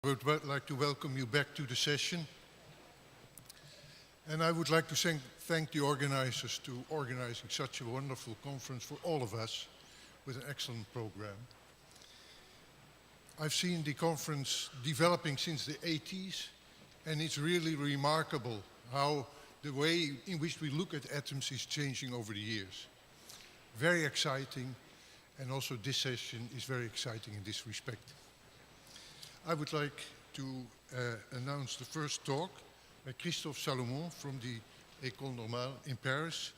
I would like to welcome you back to the session. And I would like to thank the organizers to organizing such a wonderful conference for all of us with an excellent program. I've seen the conference developing since the 80s, and it's really remarkable how the way in which we look at atoms is changing over the years. Very exciting, and also this session is very exciting in this respect. I would like to announce the first talk by Christophe Salomon from the École Normale in Paris.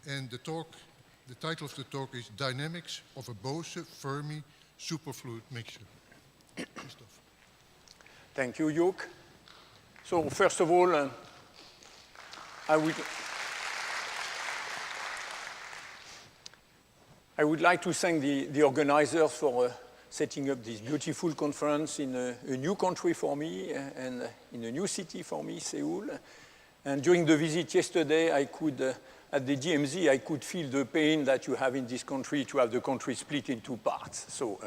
And the title of the talk is Dynamics of a Bose-Fermi Superfluid Mixture. Christophe. Thank you, Joek. So first of all, I would like to thank the organizers for setting up this beautiful conference in a new country for me and in a new city for me, Seoul. And during the visit yesterday, at the DMZ, I could feel the pain that you have in this country to have the country split in two parts. So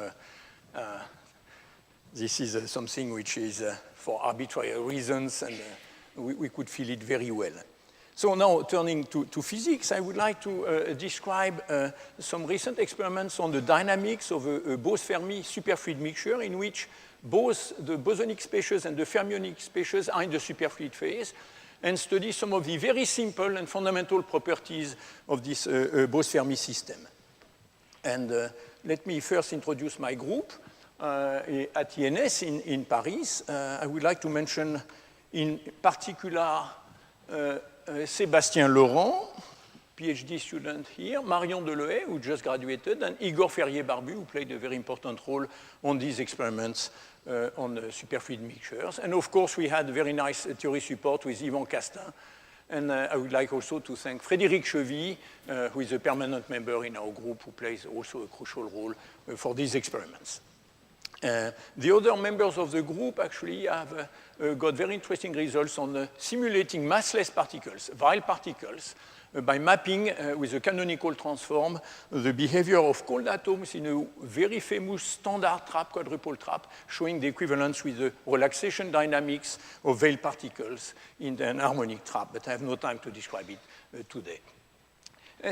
this is something which is for arbitrary reasons, and we could feel it very well. So now, turning to physics, I would like to describe some recent experiments on the dynamics of a Bose-Fermi superfluid mixture in which both the bosonic species and the fermionic species are in the superfluid phase, and study some of the very simple and fundamental properties of this Bose-Fermi system. And let me first introduce my group. At INS in Paris, I would like to mention in particular Sébastien Laurent, PhD student here, Marion Delahaye, who just graduated, and Igor Ferrier-Barbu, who played a very important role on these experiments on superfluid mixtures. And of course, we had very nice theory support with Yvan Castin. And I would like also to thank Frédéric Chevy, who is a permanent member in our group, who plays also a crucial role for these experiments. The other members of the group actually have got very interesting results on simulating massless particles, viral particles, by mapping with a canonical transform the behavior of cold atoms in a very famous standard trap, quadrupole trap, showing the equivalence with the relaxation dynamics of Weyl particles in an harmonic trap, but I have no time to describe it today.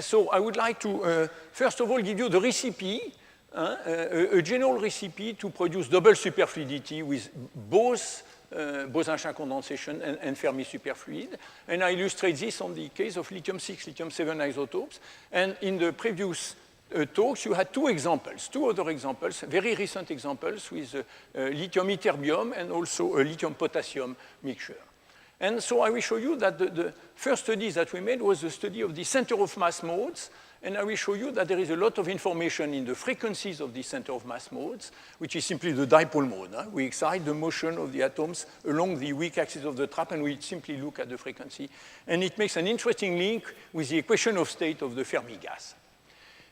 So I would like to, first of all, give you the recipe, a general recipe to produce double superfluidity with both Bose-Einstein condensation and Fermi superfluid. And I illustrate this on the case of lithium-6, lithium-7 isotopes. And in the previous talks, you had two other examples, very recent examples with lithium ytterbium and also a lithium-potassium mixture. And so I will show you that the first study that we made was the study of the center of mass modes. And I will show you that there is a lot of information in the frequencies of the center of mass modes, which is simply the dipole mode. We excite the motion of the atoms along the weak axis of the trap, and we simply look at the frequency. And it makes an interesting link with the equation of state of the Fermi gas.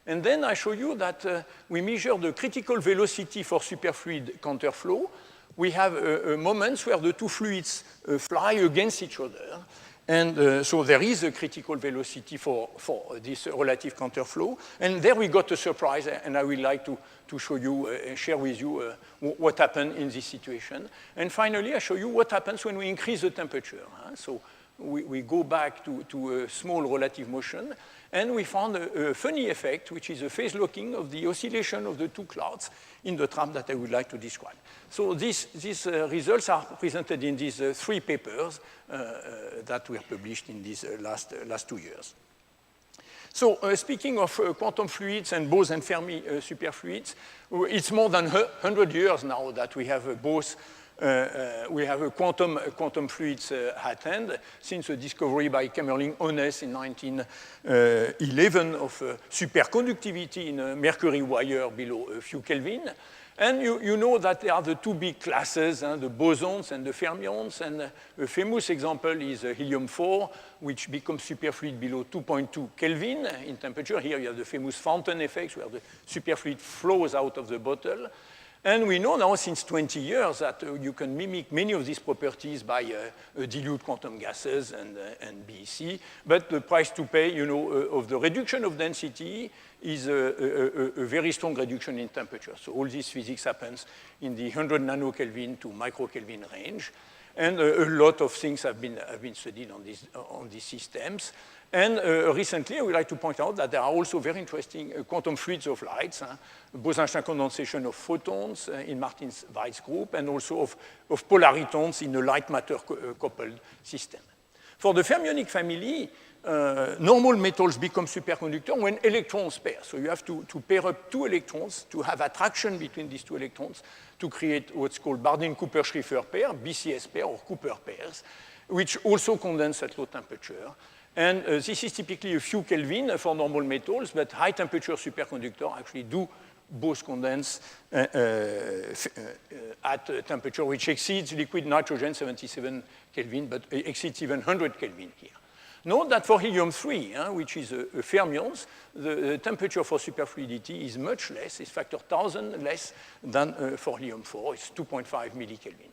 And then I show you that we measure the critical velocity for superfluid counterflow. We have moments where the two fluids fly against each other. And so there is a critical velocity for this relative counterflow. And there we got a surprise, and I would like to show you, share with you what happened in this situation. And finally, I show you what happens when we increase the temperature. So we go back to a small relative motion, and we found a funny effect, which is a phase locking of the oscillation of the two clouds in the trap that I would like to describe. So these results are presented in these three papers that were published in these last 2 years. So speaking of quantum fluids and Bose and Fermi superfluids, it's more than 100 years now that we have we have a quantum fluids at hand since the discovery by Kamerlingh Onnes in 1911 of superconductivity in a mercury wire below a few Kelvin. And you know that there are the two big classes, the bosons and the fermions. And a famous example is helium-4, which becomes superfluid below 2.2 Kelvin in temperature. Here you have the famous fountain effects where the superfluid flows out of the bottle. And we know now since 20 years that you can mimic many of these properties by dilute quantum gases and BEC, but the price to pay, of the reduction of density is a very strong reduction in temperature. So all this physics happens in the 100 nanokelvin to microkelvin range, and a lot of things have been studied on these systems. And recently, I would like to point out that there are also very interesting quantum fluids of light, Bose-Einstein condensation of photons in Martin-Weiss group, and also of polaritons in a light matter coupled system. For the fermionic family, normal metals become superconductor when electrons pair. So you have to pair up two electrons to have attraction between these two electrons to create what's called Bardeen-Cooper-Schrieffer pair, BCS pair, or Cooper pairs, which also condense at low temperature. And this is typically a few Kelvin for normal metals, but high temperature superconductors actually do both condense at a temperature which exceeds liquid nitrogen 77 Kelvin, but exceeds even 100 Kelvin here. Note that for helium-3, which is a fermions, the temperature for superfluidity is much less, it's factor 1,000 less than for helium-4, it's 2.5 millikelvin.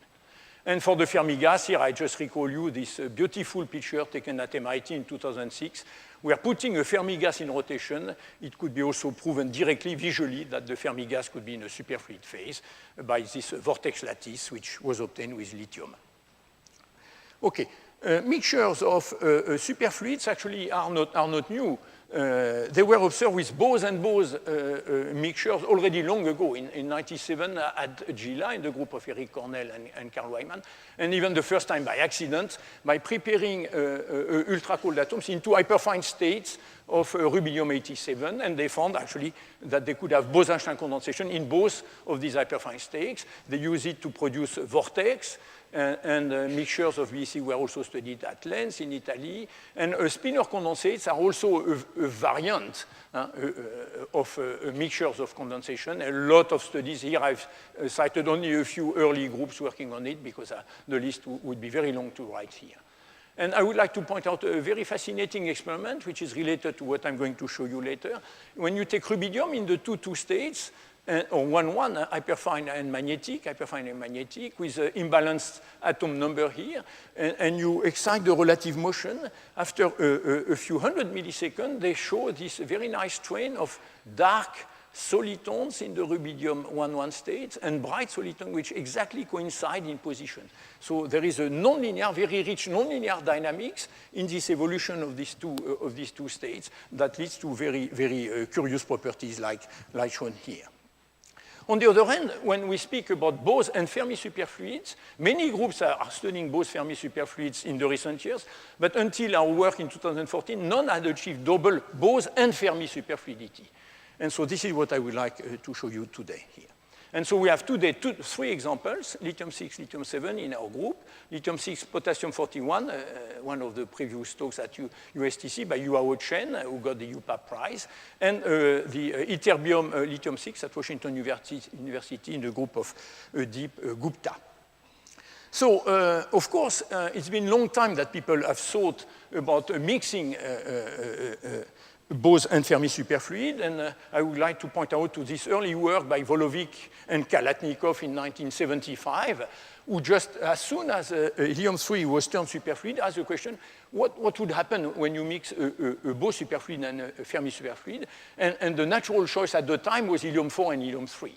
And for the Fermi gas, here I just recall you this beautiful picture taken at MIT in 2006. We are putting a Fermi gas in rotation. It could be also proven directly, visually, that the Fermi gas could be in a superfluid phase by this vortex lattice, which was obtained with lithium. Okay, mixtures of superfluids actually are not new. They were observed with Bose and Bose mixtures already long ago, in 97 at GILA, in the group of Eric Cornell and Carl Wyman, and even the first time by accident, by preparing ultra-cold atoms into hyperfine states of rubidium-87, and they found actually that they could have Bose-Einstein condensation in both of these hyperfine states. They use it to produce vortex, and mixtures of BEC were also studied at Lens in Italy. And spinor condensates are also a variant of mixtures of condensation. A lot of studies here. I've cited only a few early groups working on it because the list would be very long to write here. And I would like to point out a very fascinating experiment, which is related to what I'm going to show you later. When you take rubidium in the two states, or 1-1, hyperfine and magnetic, with an imbalanced atom number here, and you excite the relative motion. After a few hundred milliseconds, they show this very nice train of dark solitons in the rubidium 1-1 state and bright solitons which exactly coincide in position. So there is a nonlinear, very rich nonlinear dynamics in this evolution of these two states that leads to very, very curious properties like shown here. On the other hand, when we speak about Bose and Fermi superfluids, many groups are studying Bose Fermi superfluids in the recent years, but until our work in 2014, none had achieved double Bose and Fermi superfluidity. And so this is what I would like to show you today here. And so we have today three examples, lithium-6, lithium-7 in our group, lithium-6, potassium-41, one of the previous talks at USTC by Yuhao Chen, who got the UPAP prize, and the ytterbium lithium-6 at Washington University in the group of Deep Gupta. So, of course, it's been a long time that people have thought about mixing Bose and Fermi superfluid, and I would like to point out to this early work by Volovic and Kalatnikov in 1975, who just as soon as helium-3 was turned superfluid, asked the question, what would happen when you mix a Bose superfluid and a Fermi superfluid? And the natural choice at the time was helium-4 and helium-3.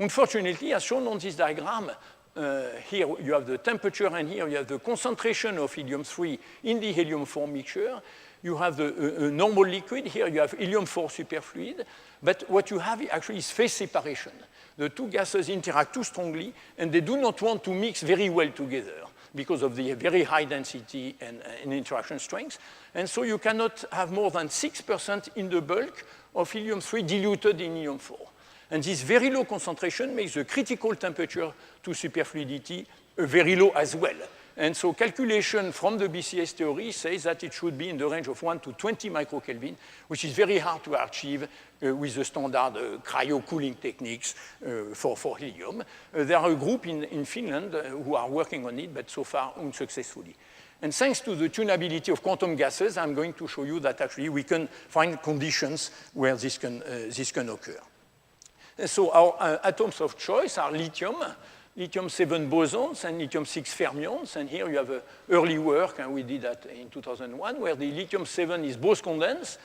Unfortunately, as shown on this diagram, here you have the temperature, and here you have the concentration of helium-3 in the helium-4 mixture. You have a normal liquid. Here you have helium-4 superfluid. But what you have actually is phase separation. The two gases interact too strongly, and they do not want to mix very well together because of the very high density and interaction strength. And so you cannot have more than 6% in the bulk of helium-3 diluted in helium-4. And this very low concentration makes the critical temperature to superfluidity very low as well. And so calculation from the BCS theory says that it should be in the range of 1 to 20 microkelvin, which is very hard to achieve with the standard cryo-cooling techniques for helium. There are a group in Finland who are working on it, but so far unsuccessfully. And thanks to the tunability of quantum gases, I'm going to show you that actually we can find conditions where this can occur. So our atoms of choice are lithium, lithium-7 bosons, and lithium-6 fermions. And here you have early work, and we did that in 2001, where the lithium-7 is Bose-condensed,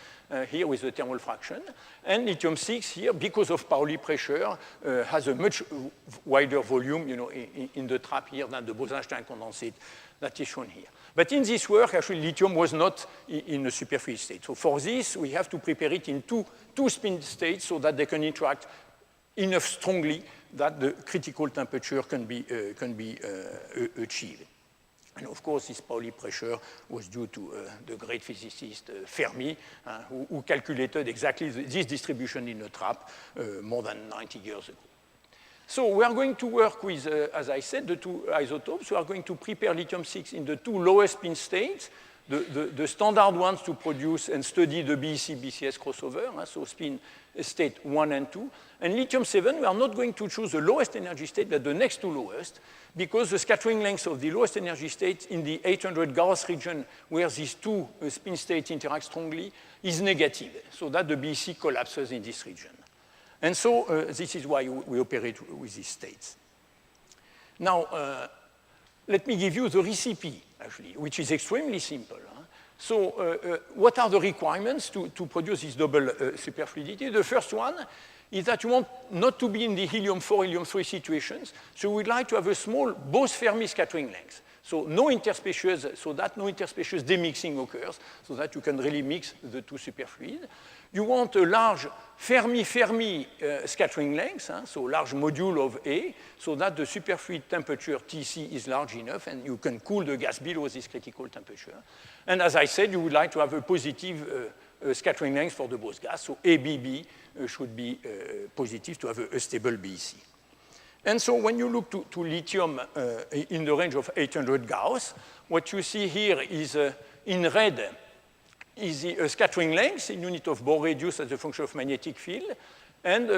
here with the thermal fraction. And lithium-6 here, because of Pauli pressure, has a much wider volume, in the trap here than the Bose-Einstein condensate that is shown here. But in this work, actually, lithium was not in a superfluid state. So for this, we have to prepare it in two spin states so that they can interact enough strongly that the critical temperature can be achieved. And of course, this Pauli pressure was due to the great physicist Fermi, who calculated exactly this distribution in a trap more than 90 years ago. So we are going to work with, as I said, the two isotopes. We are going to prepare lithium-6 in the two lowest spin states, the standard ones to produce and study the BEC-BCS crossover, so spin state 1 and 2. And lithium-7, we are not going to choose the lowest energy state, but the next to lowest, because the scattering length of the lowest energy state in the 800 Gauss region, where these two spin states interact strongly, is negative, so that the BEC collapses in this region. And so this is why we operate with these states. Now, let me give you the recipe, actually, which is extremely simple. So what are the requirements to produce this double superfluidity? The first one is that you want not to be in the helium-4, helium-3 situations. So we'd like to have a small Bose-Fermi scattering length. So no interspecies, so that no interspecies demixing occurs, so that you can really mix the two superfluids. You want a large Fermi-Fermi scattering length, so large module of A, so that the superfluid temperature TC is large enough, and you can cool the gas below this critical temperature. And as I said, you would like to have a positive scattering length for the Bose gas, so ABB should be positive to have a stable BEC. And so when you look to lithium in the range of 800 Gauss, what you see here is in red is the scattering length in unit of Bohr radius as a function of magnetic field. And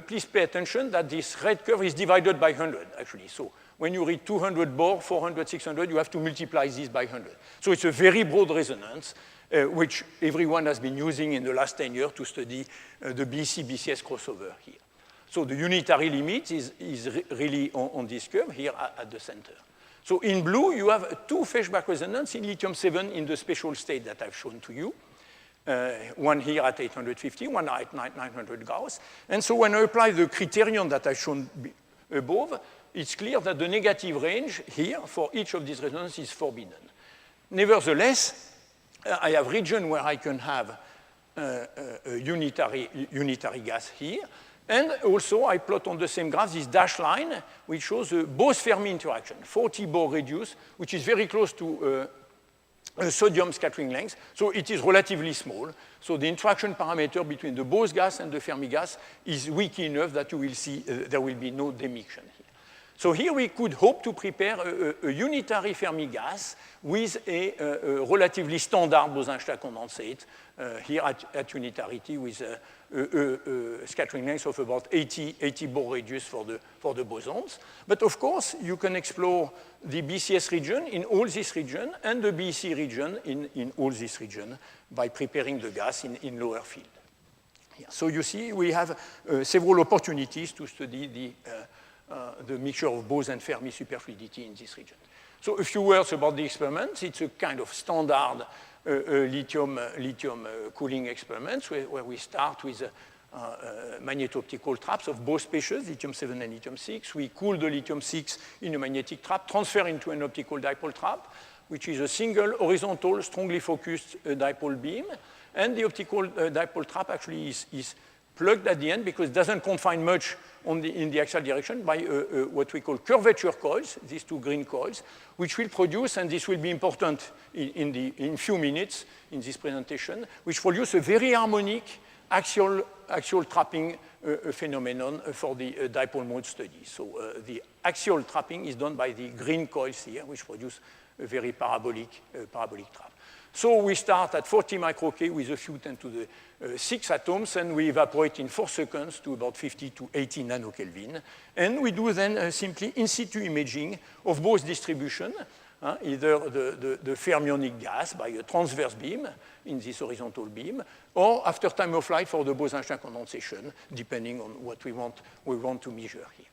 please pay attention that this red curve is divided by 100, actually. So when you read 200 Bohr, 400, 600, you have to multiply this by 100. So it's a very broad resonance, which everyone has been using in the last 10 years to study the BEC-BCS crossover here. So the unitary limit is really on this curve here at the center. So in blue, you have two Feshbach resonances in lithium-7 in the special state that I've shown to you. One here at 850, one at 900 Gauss. And so when I apply the criterion that I've shown above, it's clear that the negative range here for each of these resonances is forbidden. Nevertheless, I have region where I can have a unitary gas here. And also, I plot on the same graph this dashed line, which shows the Bose-Fermi interaction, 40 Bohr radius, which is very close to a sodium scattering length. So it is relatively small. So the interaction parameter between the Bose gas and the Fermi gas is weak enough that you will see there will be no demiction here. So here we could hope to prepare a unitary Fermi gas with a relatively standard Bose-Einstein condensate here at unitarity with a scattering length of about 80 Bohr radius for the bosons. But of course, you can explore the BCS region in all this region and the BEC region in all this region by preparing the gas in lower field. Yeah. So you see, we have several opportunities to study the mixture of Bose and Fermi superfluidity in this region. So a few words about the experiments. It's a kind of standard lithium cooling experiments where we start with magneto-optical traps of both species, lithium-7 and lithium-6. We cool the lithium-6 in a magnetic trap, transfer into an optical dipole trap, which is a single horizontal, strongly focused dipole beam. And the optical dipole trap actually is plugged at the end because it doesn't confine much in the axial direction by what we call curvature coils, these two green coils, which will produce, and this will be important in few minutes in this presentation, which produce a very harmonic axial trapping phenomenon for the dipole mode study. So the axial trapping is done by the green coils here, which produce a very parabolic trap. So we start at 40 micro-K with a few 10 to the 6 atoms, and we evaporate in 4 seconds to about 50 to 80 nanokelvin. And we do then simply in situ imaging of Bose distribution either the fermionic gas by a transverse beam in this horizontal beam, or after time of flight for the Bose-Einstein condensation, depending on what we want to measure here.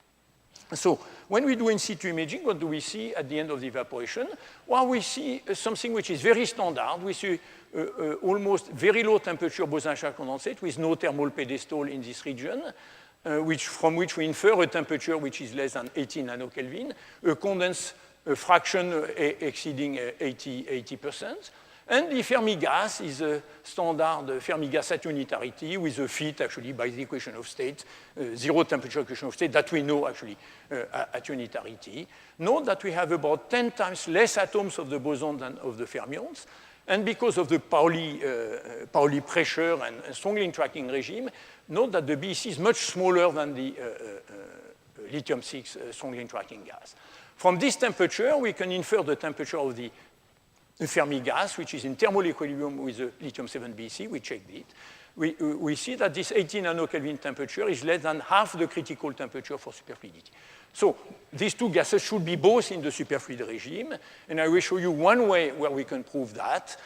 So when we do in situ imaging, what do we see at the end of the evaporation? Well, we see something which is very standard. We see almost very low temperature Bose-Einstein condensate with no thermal pedestal in this region, from which we infer a temperature which is less than 80 nanokelvin, a condensed fraction exceeding 80%. And the Fermi gas is a standard Fermi gas at unitarity with a fit actually by the equation of state, zero temperature equation of state that we know actually at unitarity. Note that we have about 10 times less atoms of the boson than of the fermions. And because of the Pauli pressure and strongly interacting regime, note that the BEC is much smaller than the lithium-6 strongly interacting gas. From this temperature, we can infer the temperature of the Fermi gas, which is in thermal equilibrium with the lithium-7 BEC. We checked it. We see that this 80 nanokelvin temperature is less than half the critical temperature for superfluidity. So these two gases should be both in the superfluid regime, and I will show you one way where we can prove that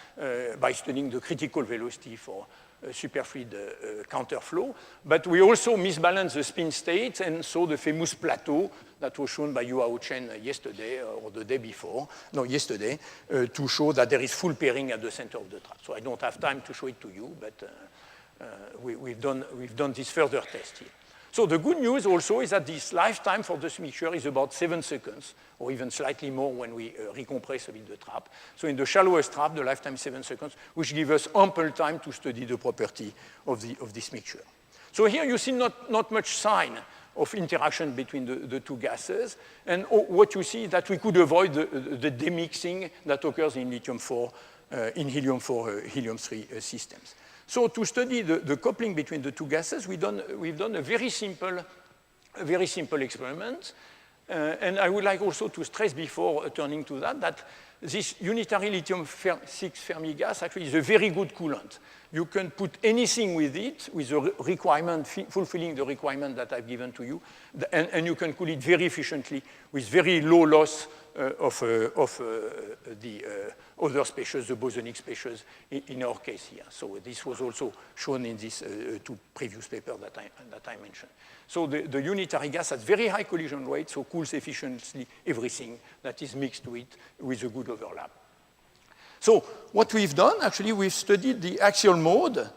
by studying the critical velocity for superfluid counterflow. But we also misbalance the spin states, and so the famous plateau that was shown by Yuhao Chen yesterday or the day before, no, yesterday, to show that there is full pairing at the center of the trap. So I don't have time to show it to you, but we've done this further test here. So the good news also is that this lifetime for this mixture is about 7 seconds, or even slightly more when we recompress a bit the trap. So in the shallowest trap, the lifetime is 7 seconds, which gives us ample time to study the property of this mixture. So here you see not much sign of interaction between the two gases. And what you see is that we could avoid the demixing that occurs in lithium-4, in helium-4, helium-3 systems. So to study the coupling between the two gases, we've done a very simple experiment. And I would like also to stress before turning to that this unitary lithium-6 Fermi gas actually is a very good coolant. You can put anything with it with the requirement, fulfilling the requirement that I've given to you, and you can cool it very efficiently with very low loss of the other species, the bosonic species, in our case here. So this was also shown in these two previous papers that I mentioned. So the unitary gas has very high collision rate, so cools efficiently everything that is mixed to it with a good overlap. So what we've done, actually, we've studied the axial mode,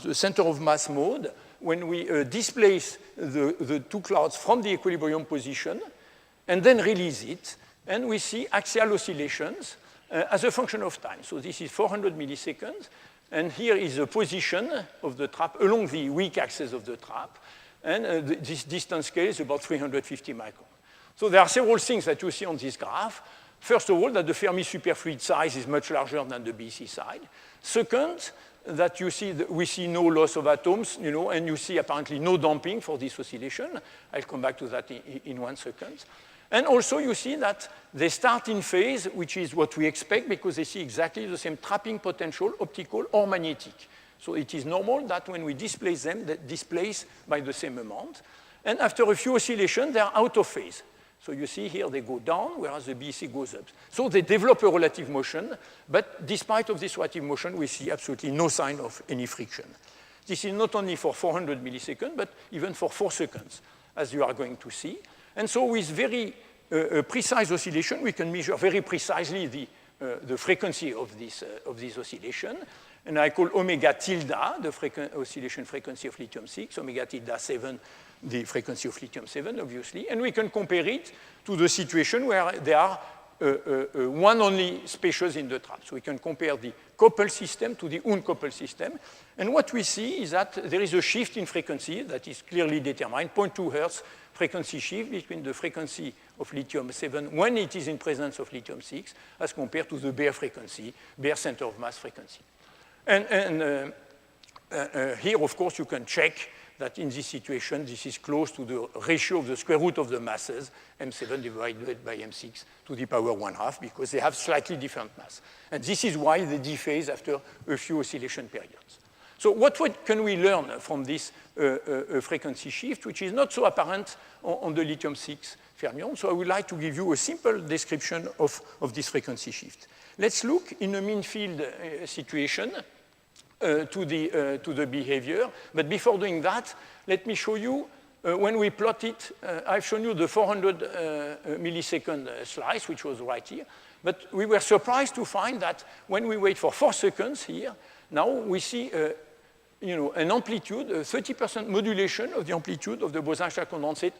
the center of mass mode, when we displace the two clouds from the equilibrium position and then release it, and we see axial oscillations as a function of time. So this is 400 milliseconds, and here is the position of the trap along the weak axis of the trap, and this distance scale is about 350 microns. So there are several things that you see on this graph. First of all, that the Fermi superfluid size is much larger than the BEC side. Second, that we see no loss of atoms, and you see apparently no damping for this oscillation. I'll come back to that in 1 second. And also you see that they start in phase, which is what we expect because they see exactly the same trapping potential, optical or magnetic. So it is normal that when we displace them, they displace by the same amount. And after a few oscillations, they are out of phase. So you see here they go down, whereas the BEC goes up. So they develop a relative motion, but despite of this relative motion, we see absolutely no sign of any friction. This is not only for 400 milliseconds, but even for 4 seconds, as you are going to see. And so with very precise oscillation, we can measure very precisely the frequency of this oscillation. And I call omega tilde the oscillation frequency of lithium-6, omega tilde 7 the frequency of lithium-7, obviously. And we can compare it to the situation where there are one only species in the trap. So we can compare the coupled system to the uncoupled system. And what we see is that there is a shift in frequency that is clearly determined, 0.2 hertz frequency shift between the frequency of lithium-7 when it is in presence of lithium-6 as compared to the bare frequency, bare center of mass frequency. And here, of course, you can check that in this situation, this is close to the ratio of the square root of the masses, M7 divided by M6 to the power 1/2, because they have slightly different mass. And this is why they dephase after a few oscillation periods. So what can we learn from this frequency shift, which is not so apparent on the lithium-6 fermions. So I would like to give you a simple description of this frequency shift. Let's look in a mean field situation to the behavior. But before doing that, let me show you when we plot it. I've shown you the 400 millisecond slice, which was right here. But we were surprised to find that when we wait for 4 seconds here, now we see an amplitude, a 30% modulation of the amplitude of the Bose-Einstein condensate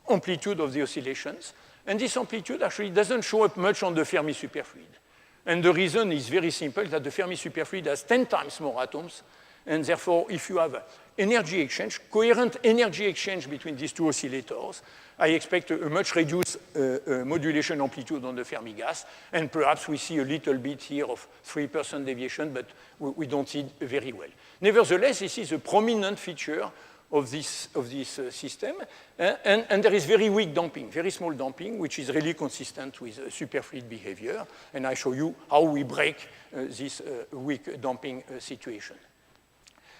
amplitude of the oscillations. And this amplitude actually doesn't show up much on the Fermi superfluid. And the reason is very simple, that the Fermi superfluid has 10 times more atoms. And therefore, if you have energy exchange, coherent energy exchange between these two oscillators, I expect a much reduced modulation amplitude on the Fermi gas. And perhaps we see a little bit here of 3% deviation, but we don't see it very well. Nevertheless, this is a prominent feature of this system. And there is very weak damping, very small damping, which is really consistent with superfluid behavior. And I show you how we break this weak damping situation.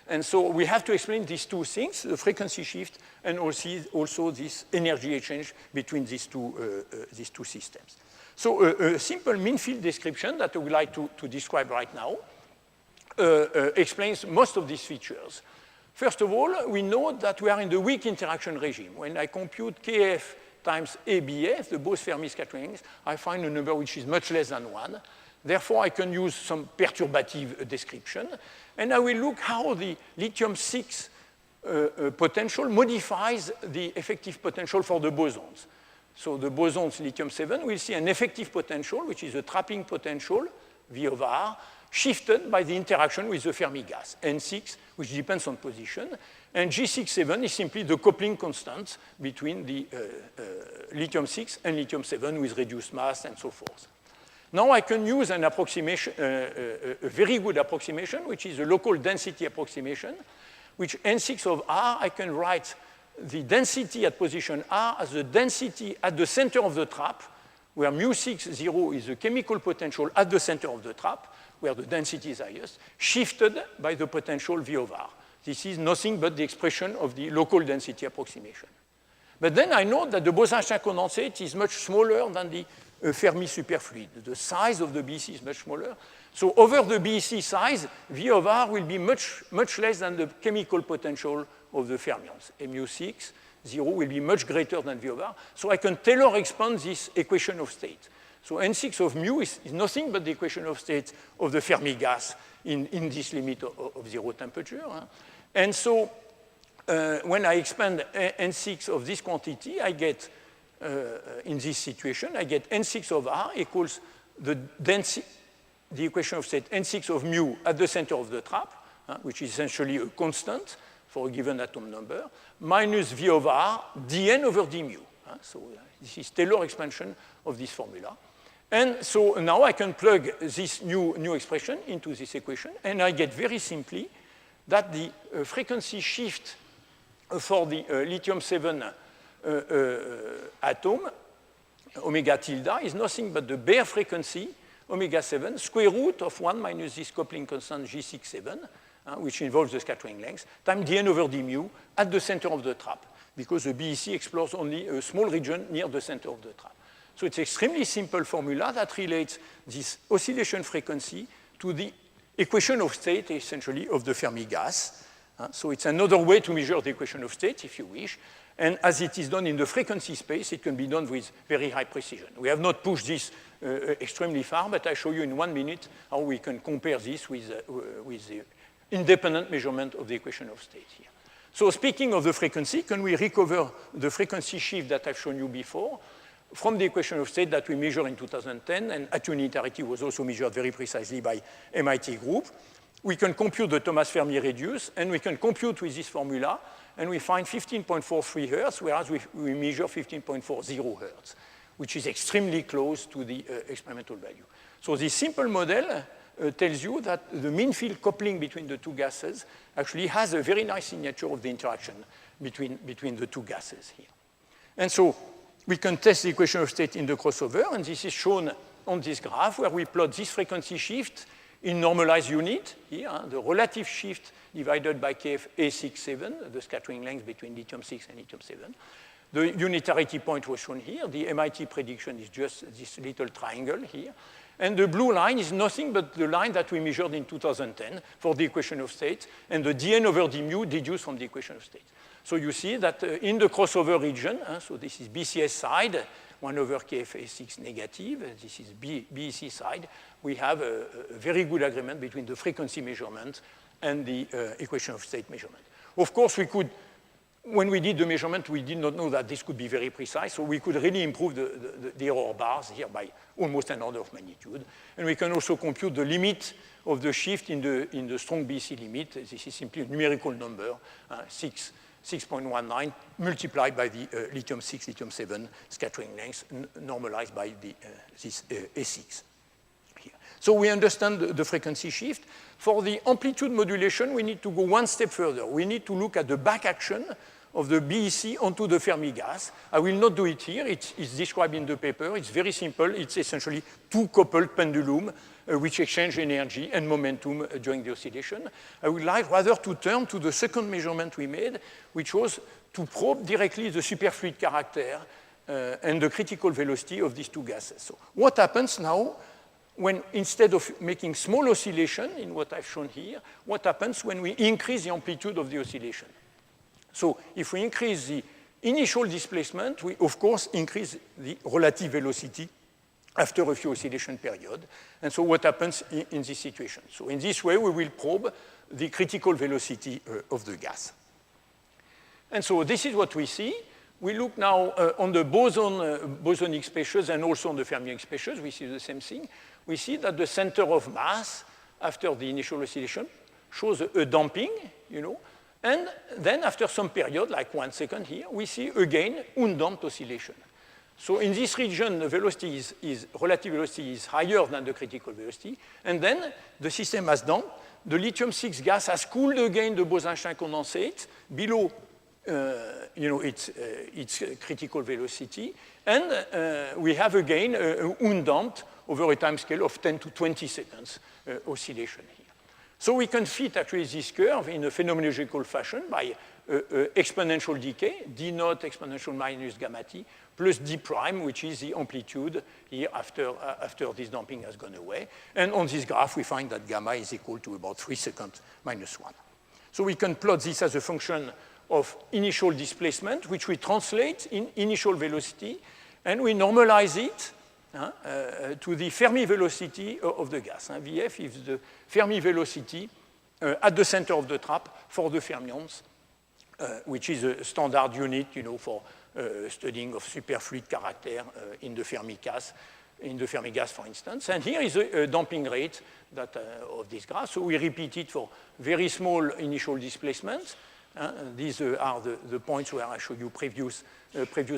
And so we have to explain these two things, the frequency shift and also this energy exchange between these two systems. So a simple mean field description that I would like to describe right now explains most of these features. First of all, we know that we are in the weak interaction regime. When I compute Kf times ABF, the Bose-Fermi scattering lengths, I find a number which is much less than 1. Therefore, I can use some perturbative description. And I will look how the lithium-6 potential modifies the effective potential for the bosons. So the bosons lithium-7, we'll see an effective potential, which is a trapping potential, V of R, shifted by the interaction with the Fermi gas, N6, which depends on position. And G67 is simply the coupling constant between the lithium-6 and lithium-7 with reduced mass and so forth. Now I can use an approximation, a very good approximation, which is a local density approximation, which N6 of R, I can write the density at position R as the density at the center of the trap, where mu6, 0 is the chemical potential at the center of the trap, where the density is highest, shifted by the potential V of R. This is nothing but the expression of the local density approximation. But then I know that the Bose-Einstein condensate is much smaller than the Fermi superfluid. The size of the BEC is much smaller. So over the BEC size, V of R will be much less than the chemical potential of the fermions. Mu6, 0 will be much greater than V of R. So I can Taylor expand this equation of state. So N6 of mu is nothing but the equation of state of the Fermi gas in this limit of 0 temperature. And so when I expand N6 of this quantity, I get in this situation, I get N6 of R equals the equation of state N6 of mu at the center of the trap, which is essentially a constant for a given atom number, minus V of R dN over d mu. So this is Taylor expansion of this formula. And so now I can plug this new expression into this equation, and I get very simply that the frequency shift for the lithium-7 atom, omega tilde, is nothing but the bare frequency, omega 7, square root of 1 minus this coupling constant G67, which involves the scattering length, times dN over d mu at the center of the trap, because the BEC explores only a small region near the center of the trap. So it's an extremely simple formula that relates this oscillation frequency to the equation of state, essentially, of the Fermi gas. So it's another way to measure the equation of state, if you wish. And as it is done in the frequency space, it can be done with very high precision. We have not pushed this extremely far, but I show you in 1 minute how we can compare this with the independent measurement of the equation of state here. So speaking of the frequency, can we recover the frequency shift that I've shown you before from the equation of state that we measured in 2010, and at unitarity was also measured very precisely by MIT group? We can compute the Thomas Fermi radius, and we can compute with this formula, and we find 15.43 hertz, whereas we measure 15.40 hertz, which is extremely close to the experimental value. So this simple model tells you that the mean field coupling between the two gases actually has a very nice signature of the interaction between the two gases here. And so we can test the equation of state in the crossover, and this is shown on this graph where we plot this frequency shift in normalized unit here, the relative shift divided by Kf A67, the scattering length between lithium-6 and lithium-7. The unitarity point was shown here. The MIT prediction is just this little triangle here. And the blue line is nothing but the line that we measured in 2010 for the equation of states, and the dn over d mu deduced from the equation of states. So you see that in the crossover region, so this is BCS side, 1 over KFA6 negative, this is BEC side, we have a very good agreement between the frequency measurement and the equation of state measurement. Of course, we could, when we did the measurement, we did not know that this could be very precise, so we could really improve the error bars here by almost an order of magnitude. And we can also compute the limit of the shift in the strong BC limit. This is simply a numerical number, 6.19 multiplied by the lithium-6, lithium-7 scattering length normalized by this A6. Here. So we understand the frequency shift. For the amplitude modulation, we need to go one step further. We need to look at the back action of the BEC onto the Fermi gas. I will not do it here. It's described in the paper. It's very simple. It's essentially two coupled pendulum which exchange energy and momentum during the oscillation. I would like rather to turn to the second measurement we made, which was to probe directly the superfluid character and the critical velocity of these two gases. So what happens now when, instead of making small oscillation in what I've shown here, what happens when we increase the amplitude of the oscillation? So if we increase the initial displacement, we, of course, increase the relative velocity after a few oscillation period. And so what happens in this situation? So in this way, we will probe the critical velocity of the gas. And so this is what we see. We look now on the bosonic spaces and also on the fermionic spaces. We see the same thing. We see that the center of mass after the initial oscillation shows a damping, you know. And then after some period, like 1 second here, we see again undamped oscillation. So in this region, the velocity relative velocity is higher than the critical velocity. And then the system has damped. The lithium-6 gas has cooled again the Bose-Einstein condensate below its critical velocity. And we have again undamped over a time scale of 10 to 20 seconds oscillation here. So we can fit actually this curve in a phenomenological fashion by exponential decay, d naught exponential minus gamma t, plus d prime, which is the amplitude here after this damping has gone away. And on this graph, we find that gamma is equal to about 3 seconds minus 1. So we can plot this as a function of initial displacement, which we translate in initial velocity, and we normalize it to the Fermi velocity of the gas. Vf is the Fermi velocity at the center of the trap for the fermions, which is a standard unit, for studying of superfluid character in the Fermi gas, for instance. And here is a damping rate of this graph. So we repeat it for very small initial displacements. These are the points where I showed you previous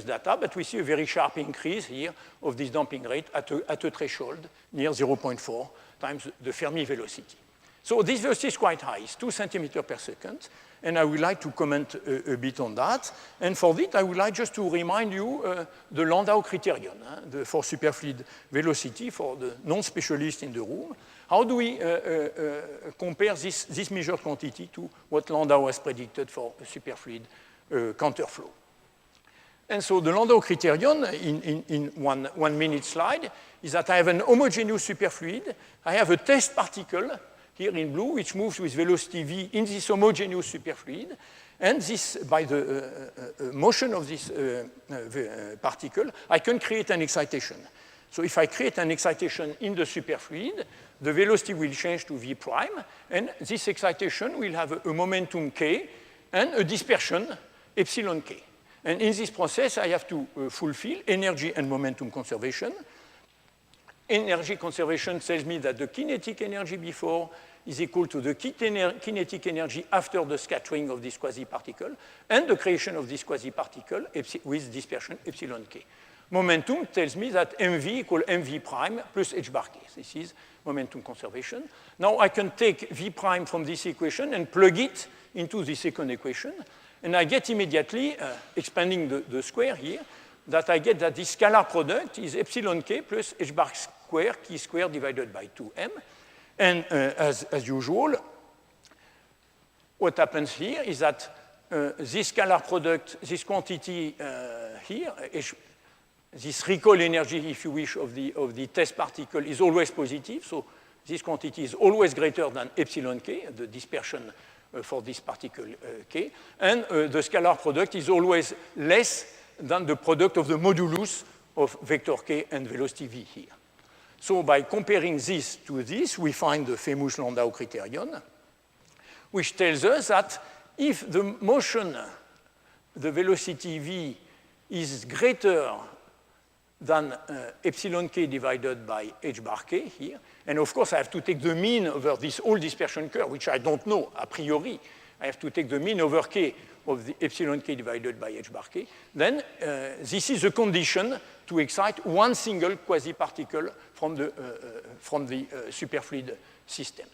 data, but we see a very sharp increase here of this damping rate at a threshold near 0.4 times the Fermi velocity. So this velocity is quite high. It's 2 centimeters per second, and I would like to comment a bit on that. And for this, I would like just to remind you the Landau criterion for superfluid velocity for the non-specialist in the room. How do we compare this measured quantity to what Landau has predicted for a superfluid counterflow? And so the Landau criterion in one minute slide is that I have an homogeneous superfluid. I have a test particle here in blue, which moves with velocity v in this homogeneous superfluid. And this, by the motion of this particle, I can create an excitation. So if I create an excitation in the superfluid, the velocity will change to v prime, and this excitation will have a momentum k and a dispersion epsilon k. And in this process, I have to fulfill energy and momentum conservation. Energy conservation tells me that the kinetic energy before is equal to the kinetic energy after the scattering of this quasi-particle and the creation of this quasi-particle with dispersion epsilon k. Momentum tells me that mv equal mv prime plus h bar k. This is momentum conservation. Now I can take v prime from this equation and plug it into the second equation, and I get immediately, expanding the square here, that I get that this scalar product is epsilon k plus h bar square, k squared divided by 2m. And as usual, what happens here is that this scalar product, this quantity here, this recoil energy, if you wish, of the test particle is always positive. So this quantity is always greater than epsilon k, the dispersion for this particle k. And the scalar product is always less than the product of the modulus of vector k and velocity v here. So by comparing this to this, we find the famous Landau criterion, which tells us that if the motion, the velocity v, is greater than epsilon k divided by h bar k here, and of course I have to take the mean over this whole dispersion curve, which I don't know a priori. I have to take the mean over k of the epsilon k divided by h bar k, then this is a condition to excite one single quasi-particle from the superfluid system.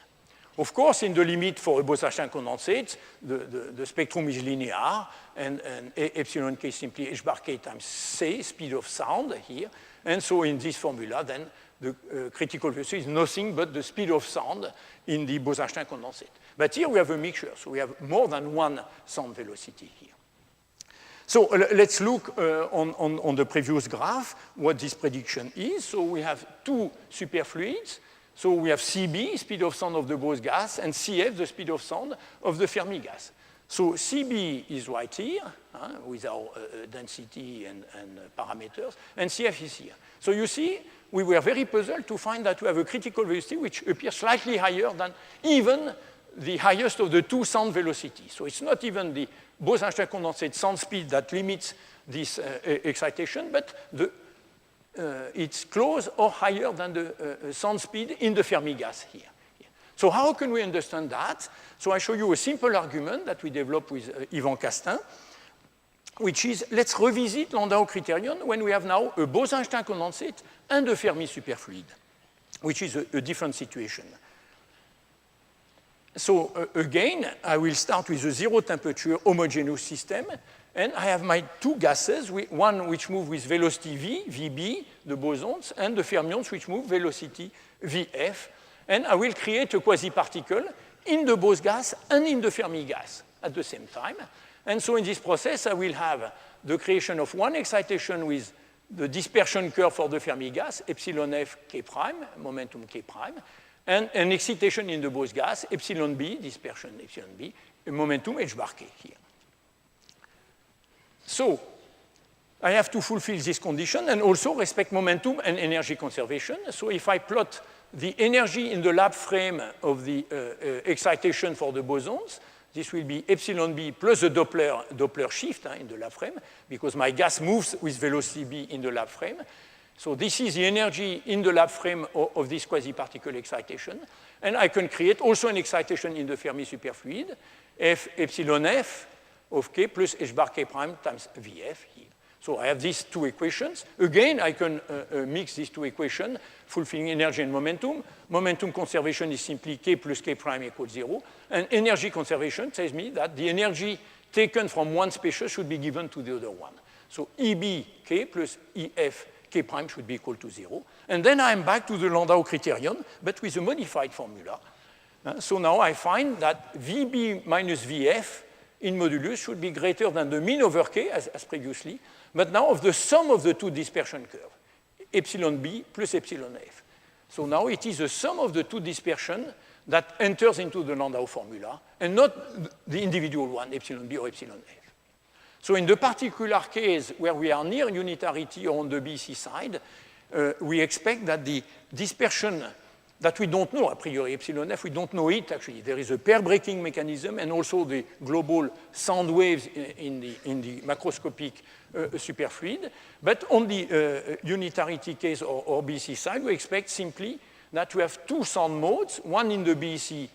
Of course, in the limit for a Bose-Einstein condensate, the spectrum is linear, and epsilon k is simply h bar k times c, speed of sound here. And so in this formula, then the critical velocity is nothing but the speed of sound in the Bose-Einstein condensate. But here we have a mixture, so we have more than one sound velocity here. So let's look on the previous graph what this prediction is. So we have two superfluids. So we have Cb, speed of sound of the Bose gas, and Cf, the speed of sound of the Fermi gas. So Cb is right here, with our density and parameters, and Cf is here. So you see, we were very puzzled to find that we have a critical velocity which appears slightly higher than even the highest of the two sound velocities. So it's not even the Bose-Einstein condensate sound speed that limits this excitation, but it's close or higher than the sound speed in the Fermi gas here. So how can we understand that? So I show you a simple argument that we developed with Yvan Castin, which is, let's revisit Landau criterion when we have now a Bose-Einstein condensate and a Fermi superfluid, which is a different situation. So again, I will start with a zero temperature homogeneous system, and I have my two gases, one which move with velocity v, Vb, the bosons, and the fermions which move velocity Vf, and I will create a quasi-particle in the Bose gas and in the Fermi gas at the same time. And so in this process, I will have the creation of one excitation with the dispersion curve for the Fermi gas, epsilon f k prime, momentum k prime, and an excitation in the Bose gas, epsilon b, dispersion epsilon b, momentum h bar k here. So I have to fulfill this condition and also respect momentum and energy conservation. So if I plot the energy in the lab frame of the excitation for the bosons, this will be epsilon b plus the Doppler shift in the lab frame, because my gas moves with velocity b in the lab frame. So this is the energy in the lab frame of this quasi-particle excitation. And I can create also an excitation in the Fermi superfluid, f epsilon f of k plus h bar k prime times Vf here. So I have these two equations. Again, I can mix these two equations, fulfilling energy and momentum. Momentum conservation is simply k plus k prime equals 0. And energy conservation tells me that the energy taken from one species should be given to the other one. So Eb k plus Ef k prime should be equal to 0. And then I'm back to the Landau criterion, but with a modified formula. So now I find that Vb minus Vf in modulus should be greater than the mean over k, as previously, but now of the sum of the two dispersion curves, epsilon b plus epsilon f. So now it is the sum of the two dispersion that enters into the Landau formula, and not the individual one, epsilon b or epsilon f. So in the particular case where we are near unitarity or on the BC side, we expect that the dispersion that we don't know, a priori, epsilon f, we don't know it actually. There is a pair breaking mechanism and also the global sound waves in the macroscopic superfluid. But on the unitarity case or BC side, we expect simply that we have two sound modes, one in the BC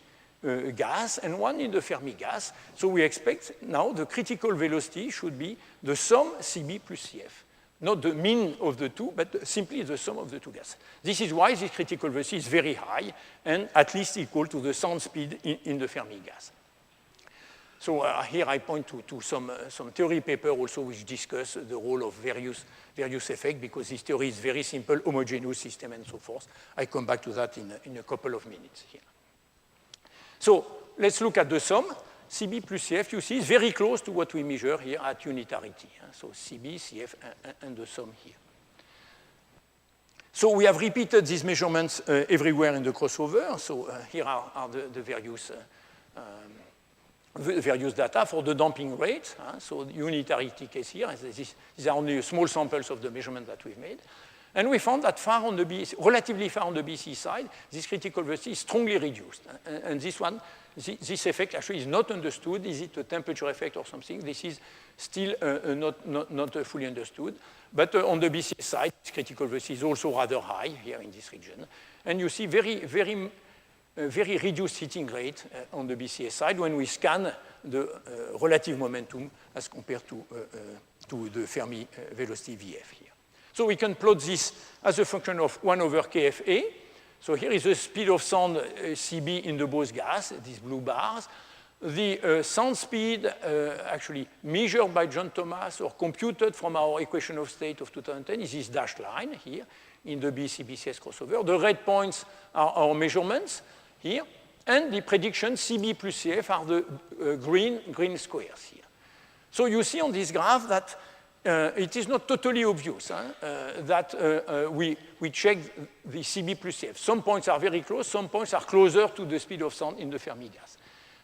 gas and one in the Fermi gas. So we expect now the critical velocity should be the sum Cb plus Cf. Not the mean of the two, but simply the sum of the two gases. This is why this critical velocity is very high and at least equal to the sound speed in the Fermi gas. So here I point to some theory paper also which discuss the role of various effects, because this theory is very simple, homogeneous system and so forth. I come back to that in a couple of minutes here. So let's look at the sum. CB plus CF, you see, is very close to what we measure here at unitarity. So CB, CF, and the sum here. So we have repeated these measurements everywhere in the crossover. So here are the various data for the damping rate. So the unitarity case here, these are only small samples of the measurement that we've made. And we found that relatively far on the BC side, this critical velocity is strongly reduced. And this effect actually is not understood. Is it a temperature effect or something? This is still not fully understood. But on the BC side, this critical velocity is also rather high here in this region. And you see very reduced heating rate on the BCS side when we scan the relative momentum as compared to the Fermi velocity VF here. So we can plot this as a function of 1 over KFA. So here is the speed of sound CB in the Bose gas, these blue bars. The sound speed actually measured by John Thomas or computed from our equation of state of 2010 is this dashed line here in the BC-BCS crossover. The red points are our measurements here, and the predictions CB plus CF are the green squares here. So you see on this graph that it is not totally obvious that we check the CB plus CF. Some points are very close, some points are closer to the speed of sound in the Fermi gas.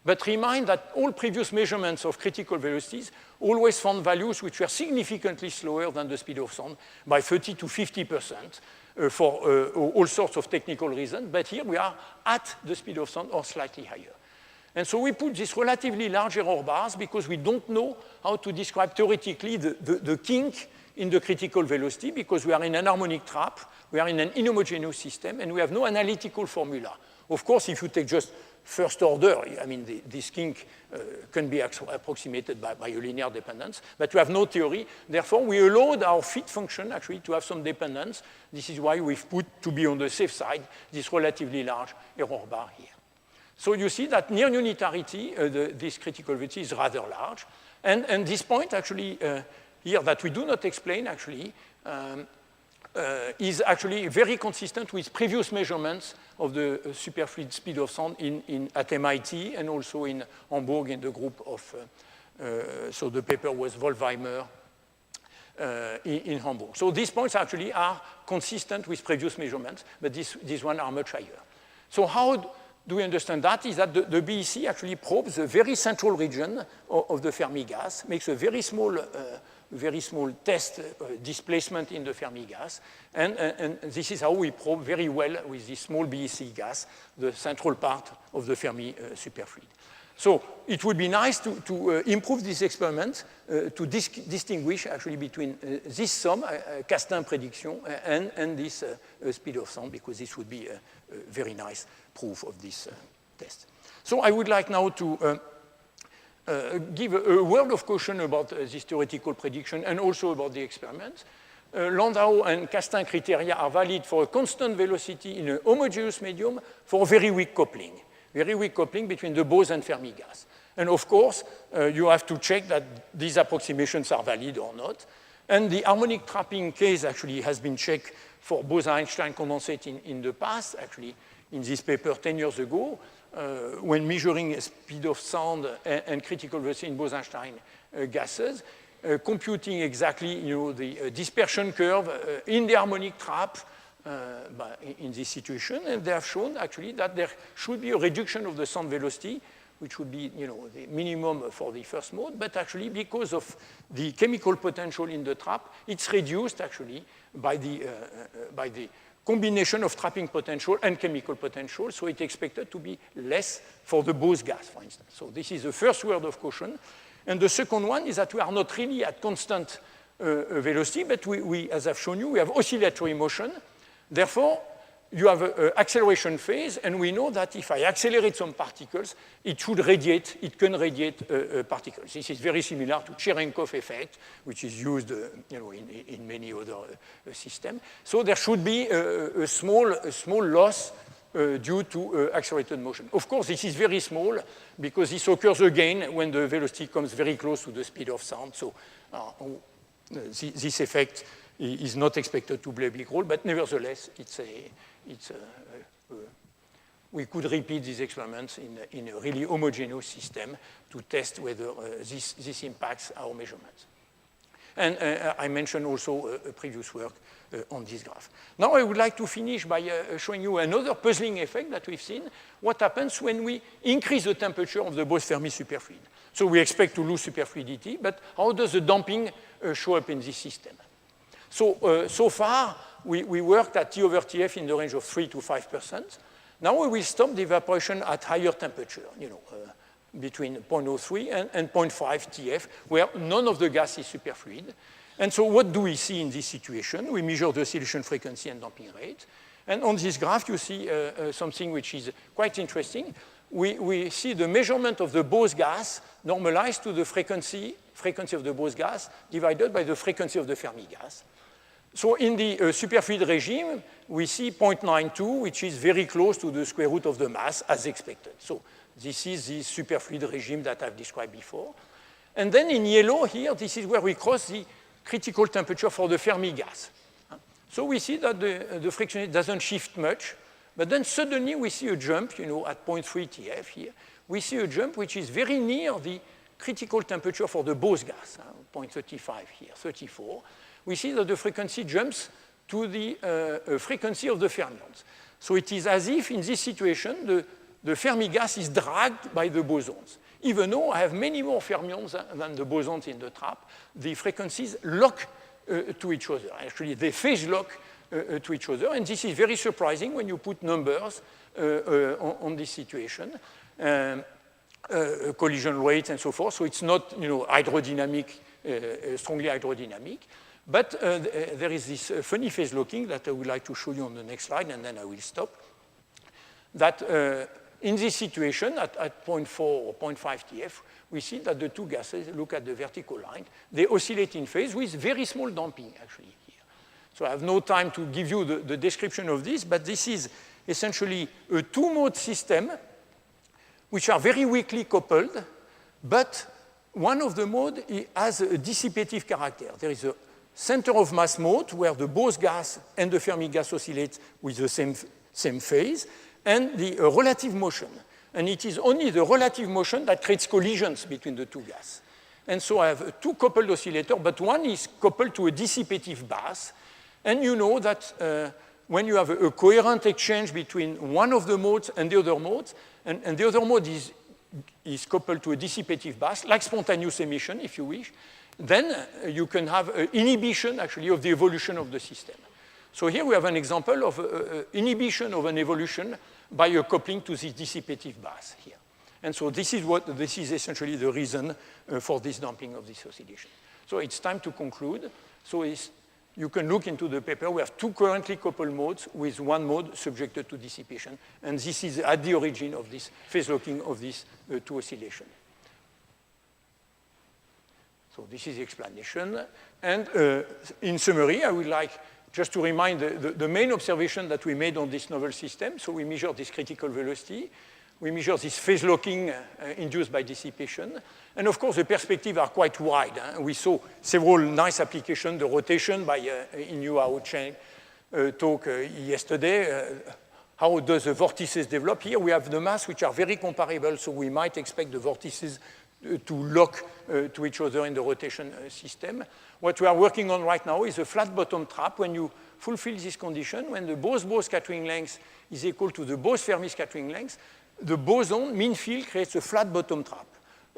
But remind that all previous measurements of critical velocities always found values which were significantly slower than the speed of sound by 30 to 50% for all sorts of technical reasons. But here we are at the speed of sound or slightly higher. And so we put these relatively large error bars because we don't know how to describe theoretically the kink in the critical velocity because we are in an harmonic trap, we are in an inhomogeneous system, and we have no analytical formula. Of course, if you take just first order, I mean, this kink can be approximated by a linear dependence, but we have no theory. Therefore, we allowed our fit function actually to have some dependence. This is why we've put, to be on the safe side, this relatively large error bar here. So you see that near unitarity, this critical velocity is rather large. And this point actually here that we do not explain actually is actually very consistent with previous measurements of the superfluid speed of sound at MIT and also in Hamburg in the group of, so the paper was Wollweimer in Hamburg. So these points actually are consistent with previous measurements, but these ones are much higher. So how do we understand that? Is that the BEC actually probes a very central region of the Fermi gas, makes a very small test displacement in the Fermi gas, and this is how we probe very well with this small BEC gas, the central part of the Fermi superfluid. So it would be nice to improve this experiment to distinguish actually between this sum, Castin prediction, and this speed of sound, because this would be a very nice proof of this test. So I would like now to give a word of caution about this theoretical prediction and also about the experiment. Landau and Castin criteria are valid for a constant velocity in a homogeneous medium for very weak coupling between the Bose and Fermi gas. And of course, you have to check that these approximations are valid or not. And the harmonic trapping case actually has been checked for Bose-Einstein condensate in the past, actually in this paper 10 years ago, when measuring speed of sound and critical velocity in Bose-Einstein gases, computing exactly the dispersion curve in the harmonic trap in this situation, and they have shown actually that there should be a reduction of the sound velocity, which would be the minimum for the first mode, but actually because of the chemical potential in the trap, it's reduced actually by the combination of trapping potential and chemical potential, so it's expected to be less for the Bose gas, for instance. So this is the first word of caution. And the second one is that we are not really at constant velocity, but we, as I've shown you, we have oscillatory motion. Therefore, you have an acceleration phase, and we know that if I accelerate some particles, it can radiate particles. This is very similar to Cherenkov effect, which is used in many other systems. So there should be a small loss due to accelerated motion. Of course, this is very small because this occurs again when the velocity comes very close to the speed of sound. So this effect is not expected to play a big role, but nevertheless, it's we could repeat these experiments in a really homogeneous system to test whether this impacts our measurements. And I mentioned also a previous work on this graph. Now I would like to finish by showing you another puzzling effect that we've seen, what happens when we increase the temperature of the Bose-Fermi superfluid. So we expect to lose superfluidity, but how does the damping show up in this system? So, so far, we worked at T over Tf in the range of 3 to 5%. Now we will stop the evaporation at higher temperature, between 0.03 and 0.5 Tf, where none of the gas is superfluid. And so what do we see in this situation? We measure the oscillation frequency and damping rate. And on this graph, you see something which is quite interesting. We see the measurement of the Bose gas normalized to the frequency of the Bose gas divided by the frequency of the Fermi gas. So in the superfluid regime, we see 0.92, which is very close to the square root of the mass, as expected. So this is the superfluid regime that I've described before. And then in yellow here, this is where we cross the critical temperature for the Fermi gas. So we see that the friction doesn't shift much, but then suddenly we see a jump, at 0.3 Tf here. We see a jump which is very near the critical temperature for the Bose gas, 0.35 here, 34. We see that the frequency jumps to the frequency of the fermions. So it is as if in this situation, the Fermi gas is dragged by the bosons. Even though I have many more fermions than the bosons in the trap, the frequencies lock to each other. Actually, they phase lock to each other, and this is very surprising when you put numbers on this situation, collision rates and so forth. So it's not, hydrodynamic, strongly hydrodynamic. But there is this funny phase locking that I would like to show you on the next slide, and then I will stop. That in this situation, at 0.4 or 0.5 Tf, we see that the two gases, look at the vertical line, they oscillate in phase with very small damping, actually, here. So I have no time to give you the description of this, but this is essentially a two-mode system which are very weakly coupled, but one of the modes has a dissipative character. There is a center of mass mode where the Bose gas and the Fermi gas oscillate with the same phase, and the relative motion. And it is only the relative motion that creates collisions between the two gases. And so I have two coupled oscillators, but one is coupled to a dissipative bus. And you know that when you have a coherent exchange between one of the modes and the other modes, and the other mode is coupled to a dissipative bus, like spontaneous emission, if you wish, then you can have inhibition, actually, of the evolution of the system. So here we have an example of inhibition of an evolution by a coupling to this dissipative bus here. And so this is essentially the reason for this damping of this oscillation. So it's time to conclude. So you can look into the paper. We have two currently coupled modes with one mode subjected to dissipation. And this is at the origin of this phase locking of these two oscillations. So this is the explanation. And in summary, I would like just to remind the main observation that we made on this novel system. So we measure this critical velocity. We measure this phase locking induced by dissipation. And of course, the perspectives are quite wide. We saw several nice applications, the rotation by Inu Hao Cheng talk yesterday. How does the vortices develop? Here we have the mass which are very comparable, so we might expect the vortices to lock to each other in the rotation system. What we are working on right now is a flat bottom trap. When you fulfill this condition, when the Bose-Bose scattering length is equal to the Bose-Fermi scattering length, the boson mean field creates a flat bottom trap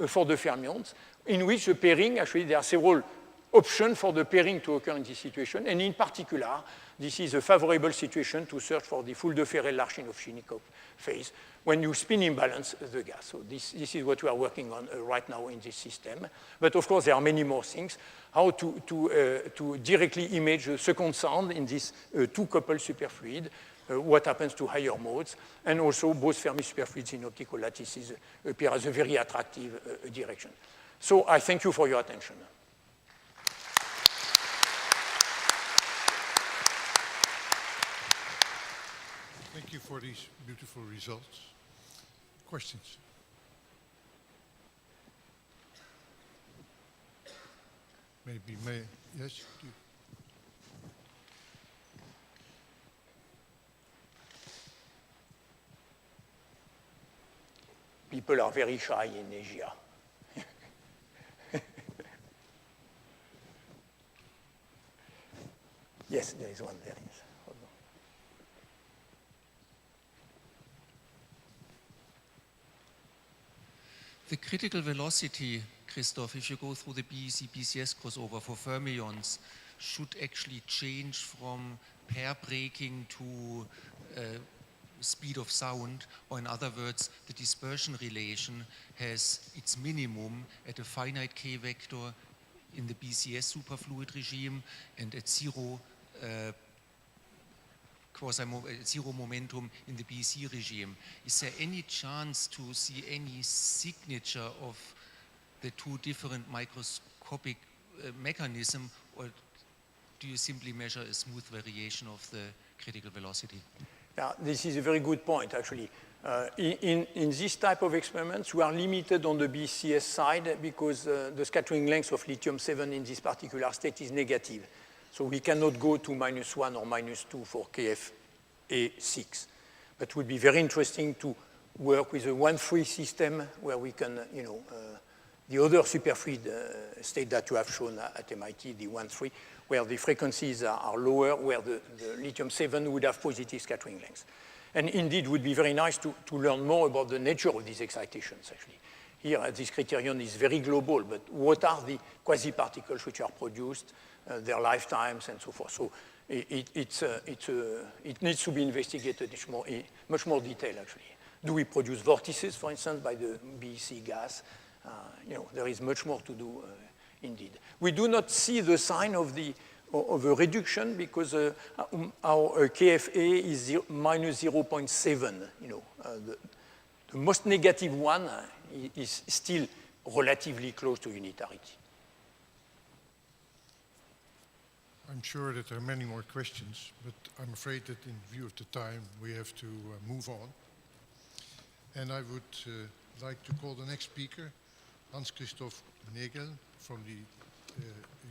for the fermions, in which the pairing, actually there are several options for the pairing to occur in this situation, and in particular, this is a favorable situation to search for the Fulde-Ferrel-Larchinov-Shinnikov phase when you spin imbalance the gas. So this is what we are working on right now in this system. But of course, there are many more things. How to directly image the second sound in this two-coupled superfluid, what happens to higher modes, and also Bose-Fermi superfluids in optical lattices appear as a very attractive direction. So I thank you for your attention. Thank you for these beautiful results. Questions? Maybe, yes? people are very shy in Asia. Yes, there is one there. Yes. Hold on. The critical velocity, Christoph, if you go through the BEC-BCS crossover for fermions, should actually change from pair breaking to speed of sound, or in other words, the dispersion relation has its minimum at a finite k vector in the BCS superfluid regime and at zero zero momentum in the BEC regime. Is there any chance to see any signature of the two different microscopic mechanism, or do you simply measure a smooth variation of the critical velocity? Yeah, this is a very good point, actually. In this type of experiments, we are limited on the BCS side because the scattering length of lithium-7 in this particular state is negative. So we cannot go to -1 or -2 for KFA6. But it would be very interesting to work with a 1-3 system where we can, the other superfluid state that you have shown at MIT, the 1-3, where the frequencies are lower, where the lithium-7 would have positive scattering lengths. And indeed, it would be very nice to learn more about the nature of these excitations, actually. Here, this criterion is very global, but what are the quasi-particles which are produced, their lifetimes, and so forth? So it needs to be investigated in much more detail, actually. Do we produce vortices, for instance, by the BEC gas? There is much more to do, indeed. We do not see the sign of a reduction because our KFA is -0.7. The most negative one is still relatively close to unitarity. I'm sure that there are many more questions, but I'm afraid that in view of the time, we have to move on. And I would like to call the next speaker, Hans-Christoph Nägel from the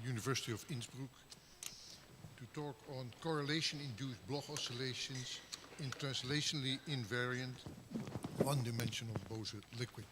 University of Innsbruck, to talk on correlation-induced Bloch oscillations in translationally invariant one-dimensional Bose liquid.